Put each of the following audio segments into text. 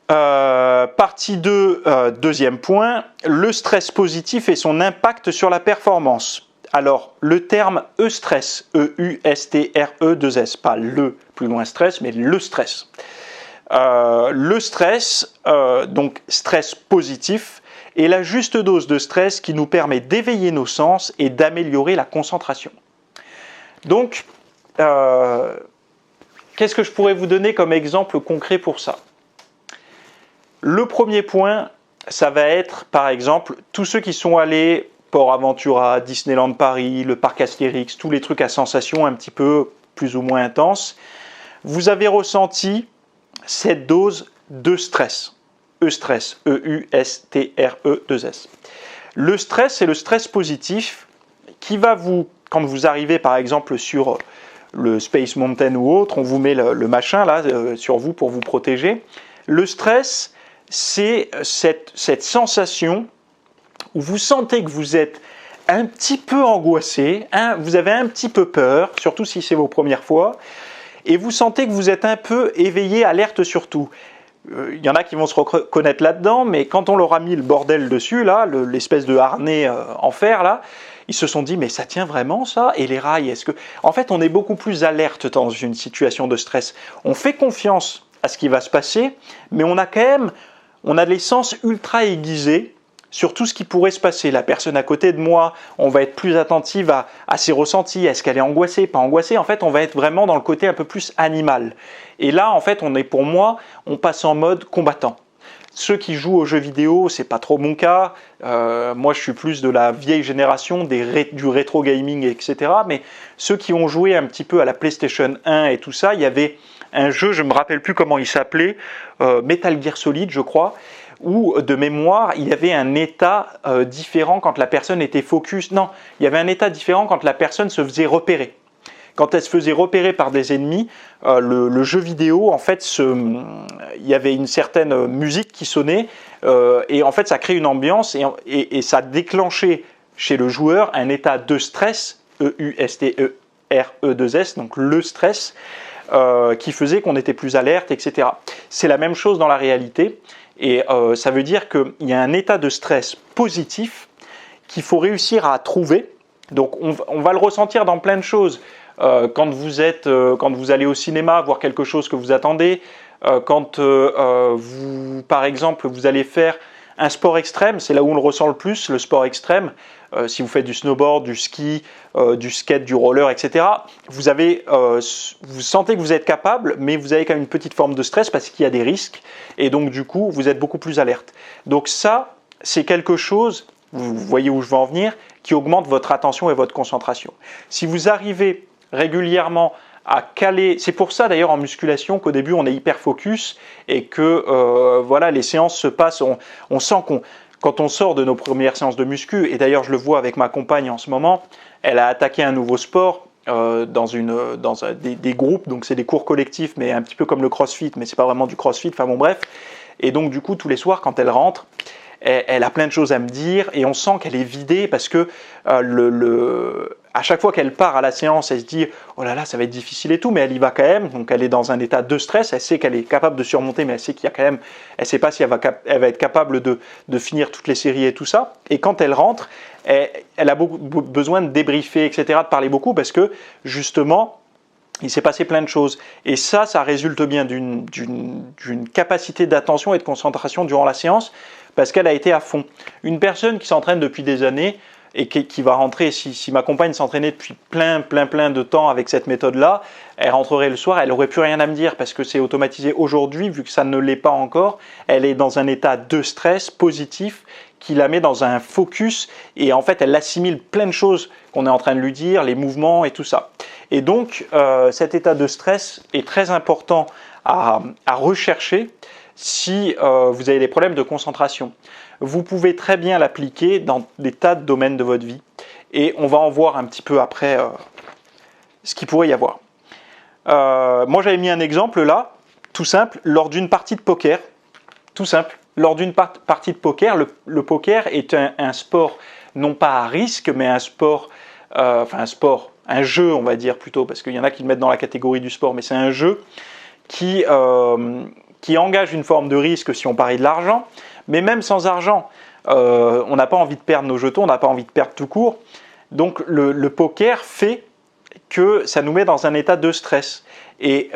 Partie 2, deuxième point, le stress positif et son impact sur la performance. Alors, le terme E-stress, E-U-S-T-R-E-2-S, pas le plus loin stress, mais le stress. Le stress, donc stress positif, est la juste dose de stress qui nous permet d'éveiller nos sens et d'améliorer la concentration. Donc, qu'est-ce que je pourrais vous donner comme exemple concret pour ça ? Le premier point, ça va être, par exemple, tous ceux qui sont allés Port Aventura, Disneyland Paris, le parc Astérix, tous les trucs à sensations un petit peu plus ou moins intenses, vous avez ressenti cette dose de stress. E-stress, E-U-S-T-R-E-2-S. Le stress, c'est le stress positif qui va vous, quand vous arrivez par exemple sur le Space Mountain ou autre, on vous met le machin là sur vous pour vous protéger. Le stress, c'est cette sensation où vous sentez que vous êtes un petit peu angoissé, vous avez un petit peu peur, surtout si c'est vos premières fois, et vous sentez que vous êtes un peu éveillé, alerte sur tout. Il y en a qui vont se reconnaître là-dedans, mais quand on leur a mis le bordel dessus, là, l'espèce de harnais en fer, là, ils se sont dit, mais ça tient vraiment ça ? Et les rails, est-ce que... En fait, on est beaucoup plus alerte dans une situation de stress. On fait confiance à ce qui va se passer, mais on a quand même... On a les sens ultra aiguisés sur tout ce qui pourrait se passer. La personne à côté de moi, on va être plus attentive à ses ressentis. Est-ce qu'elle est angoissée, pas angoissée ? En fait, on va être vraiment dans le côté un peu plus animal. Et là, en fait, pour moi, on passe en mode combattant. Ceux qui jouent aux jeux vidéo, c'est pas trop mon cas. Moi, je suis plus de la vieille génération, du rétro gaming, etc. Mais ceux qui ont joué un petit peu à la PlayStation 1 et tout ça, il y avait un jeu, je ne me rappelle plus comment il s'appelait, Metal Gear Solid, je crois, où de mémoire, il y avait un état différent quand la personne était focus. Non, il y avait un état différent quand la personne se faisait repérer. Quand elle se faisait repérer par des ennemis, le jeu vidéo, en fait, il y avait une certaine musique qui sonnait et en fait, ça crée une ambiance et ça déclenchait chez le joueur un état de stress, E-U-S-T-E-R-E-2-S, donc le stress, qui faisait qu'on était plus alerte, etc. C'est la même chose dans la réalité et ça veut dire qu'il y a un état de stress positif qu'il faut réussir à trouver. Donc on va le ressentir dans plein de choses. Quand vous allez au cinéma voir quelque chose que vous attendez, quand par exemple, vous allez faire un sport extrême, c'est là où on le ressent le plus, le sport extrême. Si vous faites du snowboard, du ski, du skate, du roller, etc., vous sentez que vous êtes capable, mais vous avez quand même une petite forme de stress parce qu'il y a des risques, et donc du coup, vous êtes beaucoup plus alerte. Donc ça, c'est quelque chose, vous voyez où je veux en venir, qui augmente votre attention et votre concentration. Si vous arrivez régulièrement à caler, c'est pour ça d'ailleurs en musculation qu'au début on est hyper focus et que voilà, les séances se passent, on sent quand on sort de nos premières séances de muscu, et d'ailleurs je le vois avec ma compagne en ce moment, elle a attaqué un nouveau sport dans des groupes, donc c'est des cours collectifs, mais un petit peu comme le crossfit, mais c'est pas vraiment du crossfit, enfin bon bref, et donc du coup tous les soirs quand elle rentre, elle a plein de choses à me dire et on sent qu'elle est vidée parce que à chaque fois qu'elle part à la séance, elle se dit « Oh là là, ça va être difficile et tout », mais elle y va quand même, donc elle est dans un état de stress, elle sait qu'elle est capable de surmonter, mais elle sait qu'il y a quand même, elle ne sait pas si elle va être capable de finir toutes les séries et tout ça, et quand elle rentre, elle a besoin de débriefer, etc., de parler beaucoup, parce que justement, il s'est passé plein de choses. Et ça résulte bien d'une capacité d'attention et de concentration durant la séance, parce qu'elle a été à fond. Une personne qui s'entraîne depuis des années, et qui va rentrer, si ma compagne s'entraînait depuis plein de temps avec cette méthode-là, elle rentrerait le soir, elle n'aurait plus rien à me dire parce que c'est automatisé aujourd'hui, vu que ça ne l'est pas encore, elle est dans un état de stress positif qui la met dans un focus et en fait elle assimile plein de choses qu'on est en train de lui dire, les mouvements et tout ça. Et donc cet état de stress est très important à rechercher si vous avez des problèmes de concentration. Vous pouvez très bien l'appliquer dans des tas de domaines de votre vie. Et on va en voir un petit peu après ce qu'il pourrait y avoir. Moi, j'avais mis un exemple là, tout simple, lors d'une partie de poker. Tout simple, lors d'une partie de poker, le poker est un sport, non pas à risque, mais un jeu, on va dire plutôt, parce qu'il y en a qui le mettent dans la catégorie du sport, mais c'est un jeu qui qui engage une forme de risque si on parie de l'argent, mais même sans argent, on n'a pas envie de perdre nos jetons, on n'a pas envie de perdre tout court. Donc le poker fait que ça nous met dans un état de stress. Et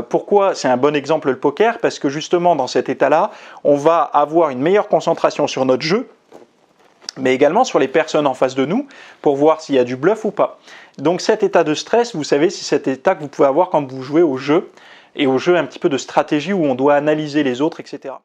pourquoi c'est un bon exemple le poker? Parce que justement dans cet état-là, on va avoir une meilleure concentration sur notre jeu, mais également sur les personnes en face de nous pour voir s'il y a du bluff ou pas. Donc cet état de stress, vous savez, c'est cet état que vous pouvez avoir quand vous jouez au jeu, et au jeu un petit peu de stratégie où on doit analyser les autres, etc.